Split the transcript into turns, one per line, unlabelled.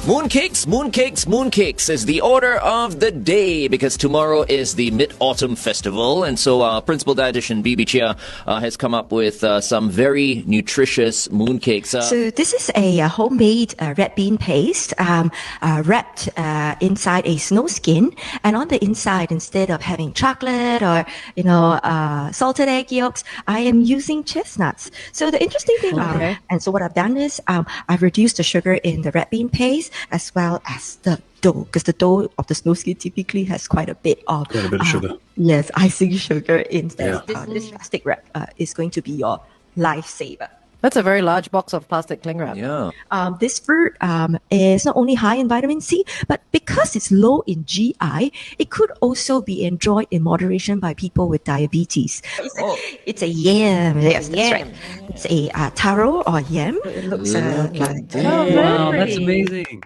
Mooncakes, mooncakes, mooncakes is the order of the day because tomorrow is the Mid-Autumn Festival. And so Principal Dietitian Bibi Chia has come up with some very nutritious mooncakes.
So this is a homemade red bean paste wrapped inside a snow skin. And on the inside, instead of having chocolate or, salted egg yolks, I am using chestnuts. So the interesting thing, and so what I've done is I've reduced the sugar in the red bean paste as well as the dough, because the dough of the snow skin typically has quite a bit of
sugar.
Yes, icing sugar in there. Yeah. This plastic wrap is going to be your lifesaver.
That's a very large box of plastic cling wrap.
Yeah.
This fruit is not only high in vitamin C, but because it's low in GI, it could also be enjoyed in moderation by people with diabetes. It's a yam. Yes, that's right. It's a taro or yam. It looks like
wow, that's amazing.